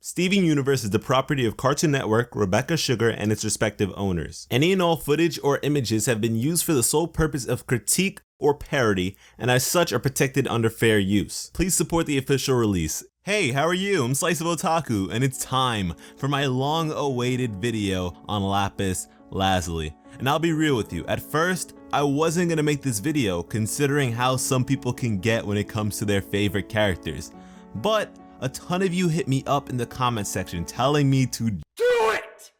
Steven Universe is the property of Cartoon Network, Rebecca Sugar, and its respective owners. Any and all footage or images have been used for the sole purpose of critique or parody, and as such are protected under fair use. Please support the official release. Hey, how are you? I'm SliceofOtaku, and it's time for my long-awaited video on Lapis Lazuli. And I'll be real with you, at first, I wasn't gonna make this video considering how some people can get when it comes to their favorite characters. But a ton of you hit me up in the comment section telling me to do it!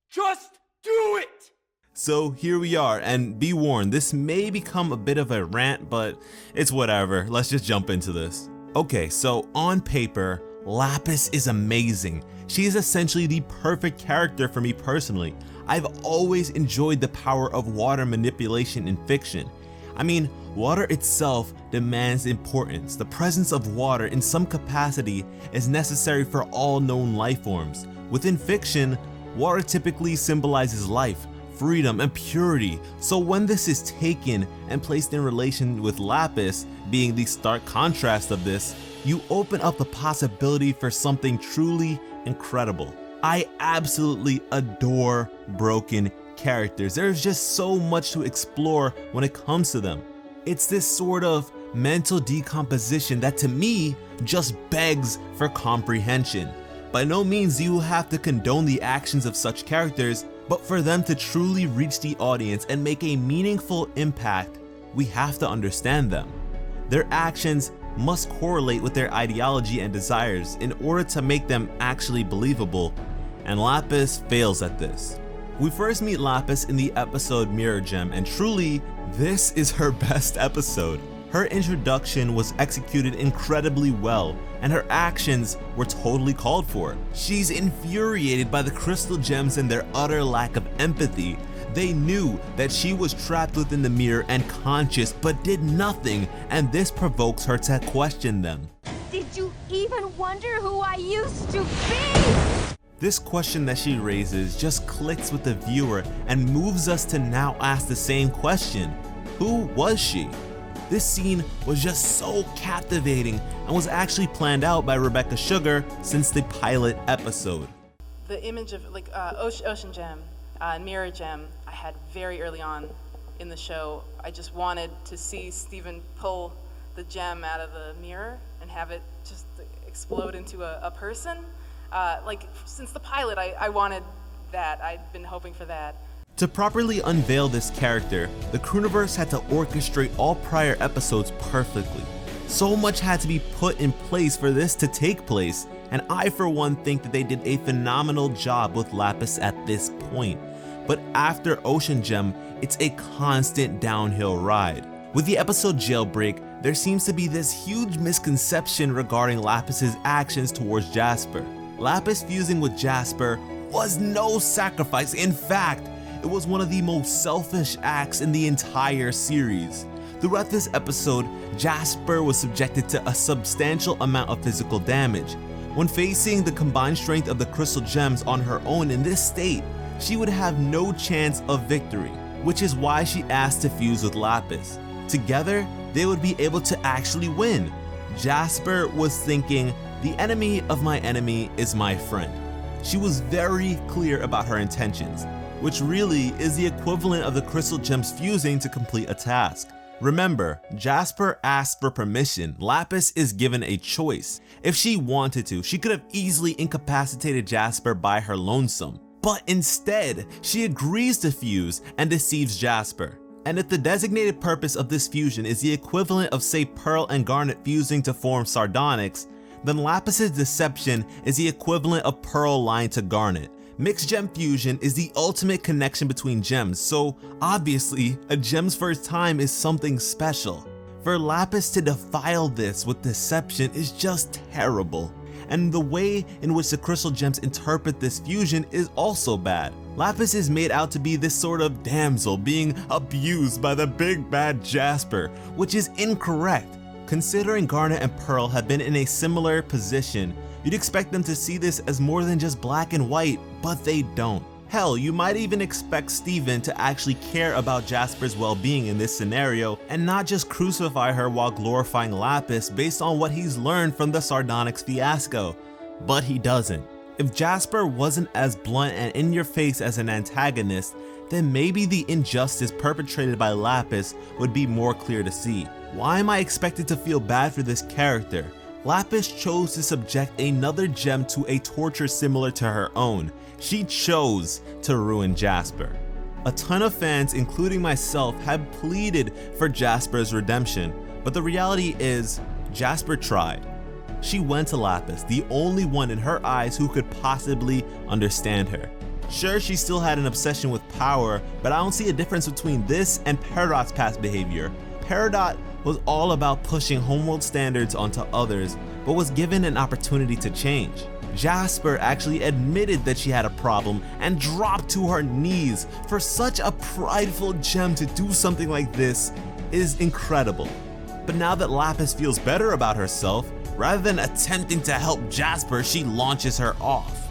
Just do it! So here we are, and be warned, this may become a bit of a rant, but it's whatever. Let's just jump into this. Okay, so on paper, Lapis is amazing. She is essentially the perfect character for me personally. I've always enjoyed the power of water manipulation in fiction. I mean, water itself demands importance. The presence of water in some capacity is necessary for all known life forms. Within fiction, water typically symbolizes life, freedom, and purity. So when this is taken and placed in relation with Lapis, being the stark contrast of this, you open up the possibility for something truly incredible. I absolutely adore broken characters. There's just so much to explore when it comes to them. It's this sort of mental decomposition that to me just begs for comprehension. By no means do you have to condone the actions of such characters, but for them to truly reach the audience and make a meaningful impact, we have to understand them. Their actions must correlate with their ideology and desires in order to make them actually believable, and Lapis fails at this. We first meet Lapis in the episode Mirror Gem, and truly, this is her best episode. Her introduction was executed incredibly well, and her actions were totally called for. She's infuriated by the crystal gems and their utter lack of empathy. They knew that she was trapped within the mirror and conscious, but did nothing, and this provokes her to question them. Did you even wonder who I used to be? This question that she raises just clicks with the viewer and moves us to now ask the same question. Who was she? This scene was just so captivating and was actually planned out by Rebecca Sugar since the pilot episode. The image of Ocean Gem and Mirror Gem I had very early on in the show. I just wanted to see Steven pull the gem out of the mirror and have it just explode into a person. Since the pilot, I wanted that. I'd been hoping for that. To properly unveil this character, the Crewniverse had to orchestrate all prior episodes perfectly. So much had to be put in place for this to take place, and I for one think that they did a phenomenal job with Lapis at this point. But after Ocean Gem, it's a constant downhill ride. With the episode Jailbreak, there seems to be this huge misconception regarding Lapis's actions towards Jasper. Lapis fusing with Jasper was no sacrifice. In fact, it was one of the most selfish acts in the entire series. Throughout this episode, Jasper was subjected to a substantial amount of physical damage. When facing the combined strength of the crystal gems on her own in this state, she would have no chance of victory, which is why she asked to fuse with Lapis. Together, they would be able to actually win. Jasper was thinking, the enemy of my enemy is my friend. She was very clear about her intentions, which really is the equivalent of the crystal gems fusing to complete a task. Remember, Jasper asked for permission. Lapis is given a choice. If she wanted to, she could have easily incapacitated Jasper by her lonesome. But instead, she agrees to fuse and deceives Jasper. And if the designated purpose of this fusion is the equivalent of, say, Pearl and Garnet fusing to form Sardonyx, then Lapis's deception is the equivalent of Pearl lying to Garnet. Mixed gem fusion is the ultimate connection between gems, so obviously a gem's first time is something special. For Lapis to defile this with deception is just terrible. And the way in which the crystal gems interpret this fusion is also bad. Lapis is made out to be this sort of damsel being abused by the big bad Jasper, which is incorrect. Considering Garnet and Pearl have been in a similar position, you'd expect them to see this as more than just black and white, but they don't. Hell, you might even expect Steven to actually care about Jasper's well-being in this scenario and not just crucify her while glorifying Lapis based on what he's learned from the Sardonyx fiasco. But he doesn't. If Jasper wasn't as blunt and in your face as an antagonist, then maybe the injustice perpetrated by Lapis would be more clear to see. Why am I expected to feel bad for this character? Lapis chose to subject another gem to a torture similar to her own. She chose to ruin Jasper. A ton of fans, including myself, have pleaded for Jasper's redemption, but the reality is, Jasper tried. She went to Lapis, the only one in her eyes who could possibly understand her. Sure, she still had an obsession with power, but I don't see a difference between this and Peridot's past behavior. Peridot was all about pushing homeworld standards onto others, but was given an opportunity to change. Jasper actually admitted that she had a problem and dropped to her knees. For such a prideful gem to do something like this is incredible. But now that Lapis feels better about herself, rather than attempting to help Jasper, she launches her off.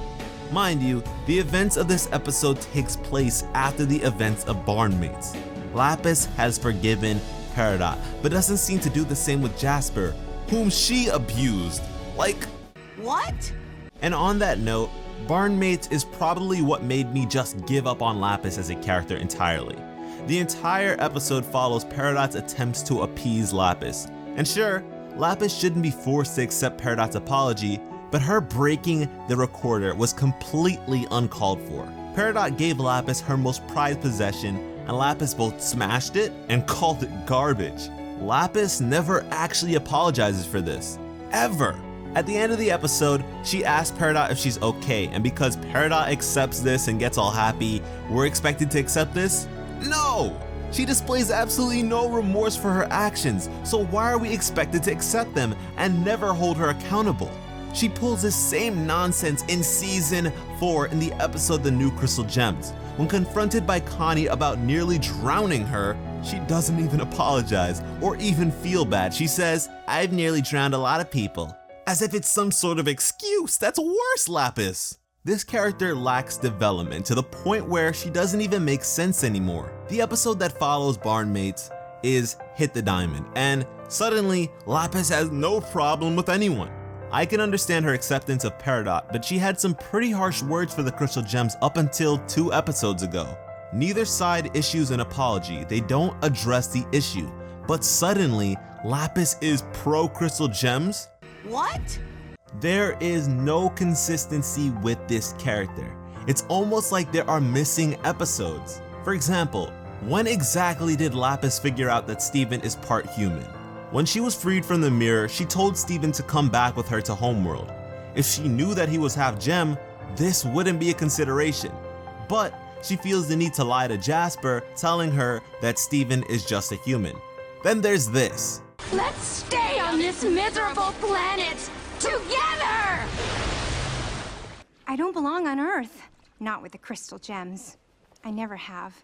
Mind you, the events of this episode takes place after the events of Barnmates. Lapis has forgiven Peridot, but doesn't seem to do the same with Jasper, whom she abused. Like, what? And on that note, Barnmates is probably what made me just give up on Lapis as a character entirely. The entire episode follows Peridot's attempts to appease Lapis. And sure, Lapis shouldn't be forced to accept Peridot's apology, but her breaking the recorder was completely uncalled for. Peridot gave Lapis her most prized possession, and Lapis both smashed it and called it garbage. Lapis never actually apologizes for this, ever. At the end of the episode, she asks Peridot if she's okay, and because Peridot accepts this and gets all happy, we're expected to accept this? No! She displays absolutely no remorse for her actions, so why are we expected to accept them and never hold her accountable? She pulls this same nonsense in season 4 in the episode The New Crystal Gems. When confronted by Connie about nearly drowning her, she doesn't even apologize or even feel bad. She says, "I've nearly drowned a lot of people." As if it's some sort of excuse. That's worse, Lapis. This character lacks development to the point where she doesn't even make sense anymore. The episode that follows Barnmates is Hit the Diamond, and suddenly Lapis has no problem with anyone. I can understand her acceptance of Peridot, but she had some pretty harsh words for the Crystal Gems up until 2 episodes ago. Neither side issues an apology, they don't address the issue, but suddenly Lapis is pro Crystal Gems? What? There is no consistency with this character. It's almost like there are missing episodes. For example, when exactly did Lapis figure out that Steven is part human? When she was freed from the mirror, she told Steven to come back with her to Homeworld. If she knew that he was half gem, this wouldn't be a consideration. But she feels the need to lie to Jasper, telling her that Steven is just a human. Then there's this. Let's stay on this miserable planet together! I don't belong on Earth. Not with the crystal gems. I never have.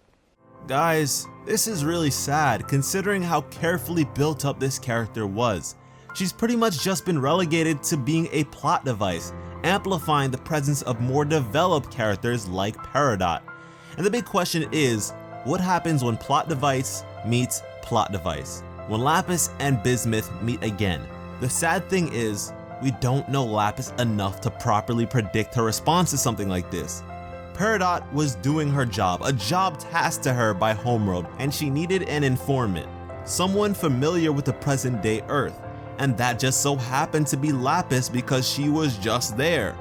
Guys, this is really sad considering how carefully built up this character was. She's pretty much just been relegated to being a plot device, amplifying the presence of more developed characters like Peridot. And the big question is, what happens when plot device meets plot device? When Lapis and Bismuth meet again? The sad thing is, we don't know Lapis enough to properly predict her response to something like this. Peridot was doing her job, a job tasked to her by Homeworld, and she needed an informant, someone familiar with the present day Earth, and that just so happened to be Lapis because she was just there.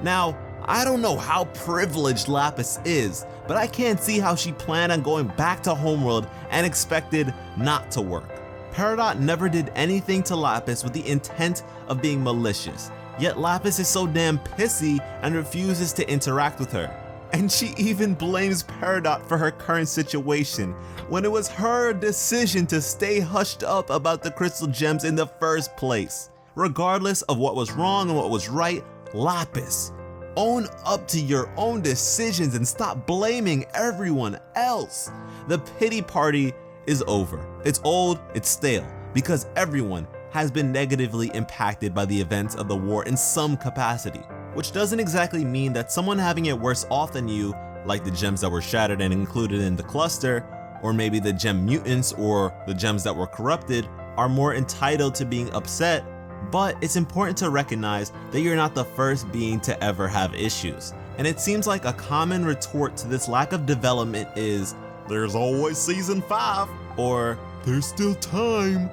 Now, I don't know how privileged Lapis is, but I can't see how she planned on going back to Homeworld and expected not to work. Peridot never did anything to Lapis with the intent of being malicious, yet Lapis is so damn pissy and refuses to interact with her. And she even blames Peridot for her current situation, when it was her decision to stay hushed up about the Crystal Gems in the first place. Regardless of what was wrong and what was right, Lapis, own up to your own decisions and stop blaming everyone else. The pity party is over. It's old, it's stale, because everyone has been negatively impacted by the events of the war in some capacity. Which doesn't exactly mean that someone having it worse off than you, like the gems that were shattered and included in the cluster, or maybe the gem mutants or the gems that were corrupted, are more entitled to being upset But it's important to recognize that you're not the first being to ever have issues. And it seems like a common retort to this lack of development is, "There's always season 5, or "There's still time."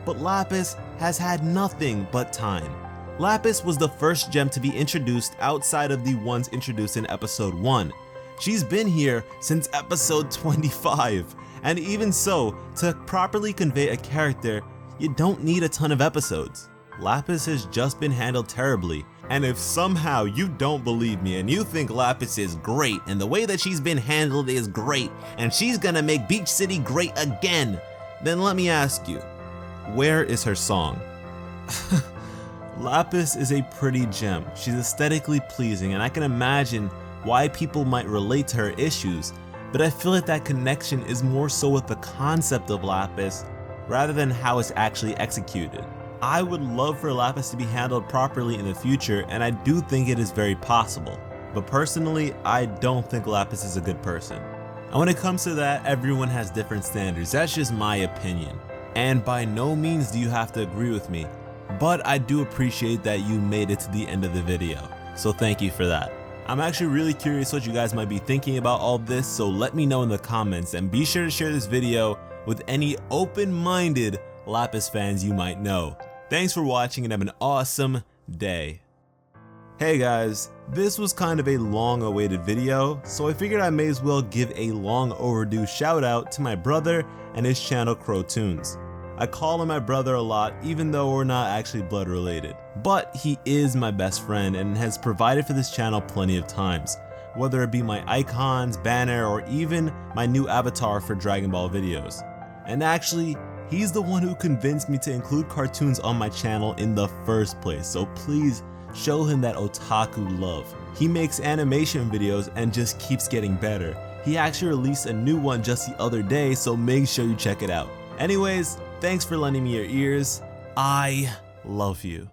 But Lapis has had nothing but time. Lapis was the first gem to be introduced outside of the ones introduced in episode 1. She's been here since episode 25, and even so, to properly convey a character, you don't need a ton of episodes. Lapis has just been handled terribly, and if somehow you don't believe me and you think Lapis is great and the way that she's been handled is great and she's gonna make Beach City great again, then let me ask you, where is her song? Lapis is a pretty gem. She's aesthetically pleasing, and I can imagine why people might relate to her issues, but I feel like that connection is more so with the concept of Lapis rather than how it's actually executed. I would love for Lapis to be handled properly in the future, and I do think it is very possible. But personally, I don't think Lapis is a good person. And when it comes to that, everyone has different standards. That's just my opinion. And by no means do you have to agree with me, but I do appreciate that you made it to the end of the video. So thank you for that. I'm actually really curious what you guys might be thinking about all this, so let me know in the comments, and be sure to share this video with any open-minded Lapis fans you might know. Thanks for watching and have an awesome day. Hey guys, this was kind of a long awaited video, so I figured I may as well give a long overdue shout out to my brother and his channel Crowtoons. I call him my brother a lot, even though we're not actually blood related. But he is my best friend and has provided for this channel plenty of times, whether it be my icons, banner, or even my new avatar for Dragon Ball videos. And actually, he's the one who convinced me to include cartoons on my channel in the first place, so please show him that otaku love. He makes animation videos and just keeps getting better. He actually released a new one just the other day, so make sure you check it out. Anyways, thanks for lending me your ears. I love you.